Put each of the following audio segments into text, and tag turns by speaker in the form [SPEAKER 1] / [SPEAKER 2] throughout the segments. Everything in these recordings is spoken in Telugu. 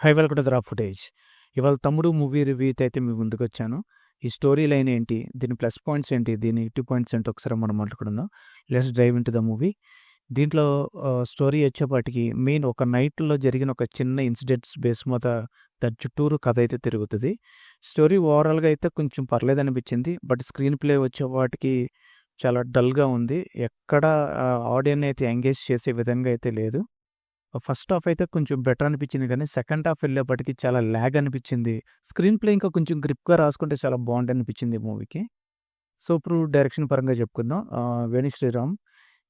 [SPEAKER 1] High welcome to the raw footage. ఇవాళ తమ్ముడు మూవీ రివ్యూతో అయితే మీ ముందుకొచ్చాను. ఈ స్టోరీ లైన్ ఏంటి? దీని ప్లస్ పాయింట్స్ ఏంటి? దీని నెగెటివ్ పాయింట్స్ ఏంటి? ఒకసారి మనం మాట్లాడుకుందాం. Let's dive into the movie. దీంట్లో స్టోరీ వచ్చేపాటికి మెయిన్ ఒక నైట్‌లో జరిగిన ఒక చిన్న ఇన్సిడెంట్స్ బేస్ మీద దాని చుట్టూరు కథ అయితే తిరుగుతది. స్టోరీ ఓవరాల్‌గా అయితే కొంచెం పర్లేదనిపించింది. బట్ స్క్రీన్ ప్లే వచ్చేపాటికి చాలా డల్‌గా ఉంది. ఎక్కడ ఆడియన్‌ని అయితే ఎంగేజ్ చేసే విధంగా అయితే లేదు. ఫస్ట్ హాఫ్ అయితే కొంచెం బెటర్ అనిపించింది కానీ సెకండ్ హాఫ్ వెళ్ళేప్పటికి చాలా ల్యాగ్ అనిపించింది. స్క్రీన్ ప్లే ఇంకా కొంచెం గ్రిప్‌గా రాసుకుంటే చాలా బావుండనిపించింది ఈ మూవీకి. సో, ఇప్పుడు డైరెక్షన్ పరంగా చెప్పుకుందాం. వేణు శ్రీరామ్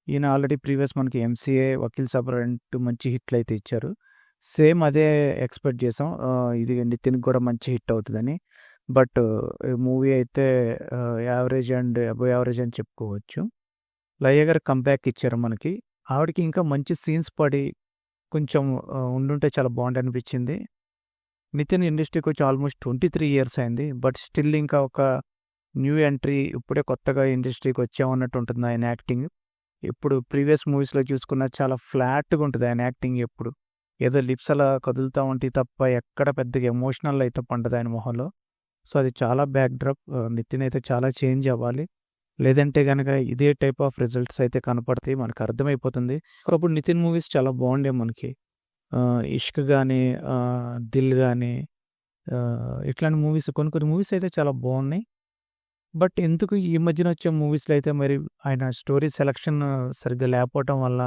[SPEAKER 1] ఈయన ఆల్రెడీ ప్రీవియస్ మనకి 'ఎంసీఏ', 'వకీల్ సాబ్' 2 మంచి హిట్‌లయితే ఇచ్చారు. సేమ్ అదే ఎక్స్‌పెక్ట్ చేసాం. ఇది 'నితిన్‌కి' కూడా మంచి హిట్ అవుతదని. బట్ ఈ మూవీ అయితే యావరేజ్ అండ్ అబోవ్ యావరేజ్ అని చెప్పుకోవచ్చు. లయ గారు కంబ్యాక్ ఇచ్చారు మనకి. ఆవిడకి ఇంకా మంచి సీన్స్ పడి కొంచెం ఉండుంటే చాలా బావుండనిపించింది. నితిన్ ఇండస్ట్రీకొచ్చి ఆల్మోస్ట్ 23 ఇయర్స్ అయింది. బట్ స్టిల్ ఇంకా ఒక న్యూ ఎంట్రీ ఇప్పుడే కొత్తగా ఇండస్ట్రీకి వచ్చామన్నట్టు ఉంటుంది ఆయన యాక్టింగ్. ఇప్పుడు ప్రీవియస్ మూవీస్‌లో చూసుకున్నా చాలా ఫ్లాట్‌గా ఉంటది ఆయన యాక్టింగ్ ఎప్పుడు. ఏదో లిప్స్ అలా కదులుతా ఉంటాయి తప్ప ఎక్కడ పెద్దగా ఎమోషనల్ అయితే పండదు ఆయన మొహంలో. సో, అది చాలా బ్యాక్ డ్రాప్. నితిన్ అయితే చాలా చేంజ్ అవ్వాలి. లేదంటే గనక ఇదే టైప్ ఆఫ్ రిజల్ట్స్ అయితే కనపడతాయి. మనకు అర్థమైపోతుంది. ఒకప్పుడు నితిన్ మూవీస్ చాలా బాగుండేవి మనకి. 'ఇష్క్' గాని, 'దిల్' గాని, ఇట్లాంటి మూవీస్ కొన్ని కొన్ని మూవీస్ అయితే చాలా బాగున్నాయి. బట్ ఎందుకు ఈ మధ్యన వచ్చే మూవీస్‌లో అయితే మరి ఆయన స్టోరీ సెలక్షన్ సరిగ్గా లేకపోవటం వల్ల,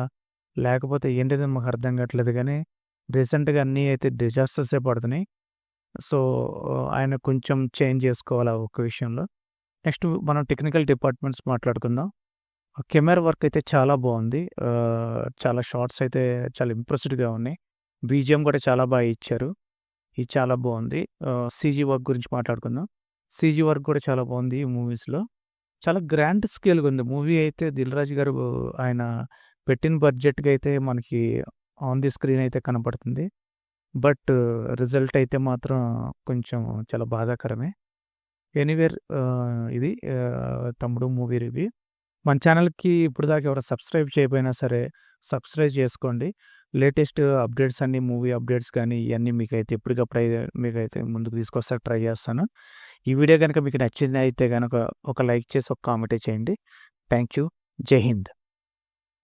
[SPEAKER 1] లేకపోతే ఏంటిదో మాకు అర్థం కావట్లేదు గానీ, రీసెంట్‌గా అన్నీ అయితే డిజాస్టర్సే పడుతున్నాయి. సో, ఆయన కొంచెం చేంజ్ చేసుకోవాలి ఆ ఒక్క విషయంలో. నెక్స్ట్ మనం టెక్నికల్ డిపార్ట్మెంట్స్ మాట్లాడుకుందాం. కెమెరా వర్క్ అయితే చాలా బాగుంది. చాలా షాట్స్ అయితే చాలా ఇంప్రెస్డ్‌గా ఉన్నాయి. బీజీఎం కూడా చాలా బాగా ఇచ్చారు. ఇది చాలా బాగుంది. సీజీ వర్క్ గురించి మాట్లాడుకుందాం. సీజీ వర్క్ కూడా చాలా బాగుంది ఈ మూవీస్‌లో. చాలా గ్రాండ్ స్కేల్‌గా ఉంది. మూవీ అయితే 'దిల్ రాజు' గారు ఆయన పెట్టిన బడ్జెట్‌కి అయితే మనకి ఆన్ ది స్క్రీన్ అయితే కనపడుతుంది. బట్ రిజల్ట్ అయితే మాత్రం కొంచెం చాలా బాధాకరమే. ఎనీవేర్ ఇది తమ్ముడు మూవీ రివ్యూ. మన ఛానల్‌కి ఇప్పటిదాకా ఎవరైనా సబ్స్క్రైబ్ చేయకపోయినా సరే సబ్స్క్రైబ్ చేసుకోండి. లేటెస్ట్ అప్డేట్స్ అన్నీ మూవీ అప్డేట్స్ కానీ ఇయన్నీ మీకైతే ఎప్పటికప్పుడు మీకైతే ముందుకు తీసుకొస్తానికి ట్రై చేస్తాను. ఈ వీడియో గనుక మీకు నచ్చింది అయితే గనక ఒక లైక్ చేసి ఒక కామెంటే చేయండి. Thank you. జై హింద్.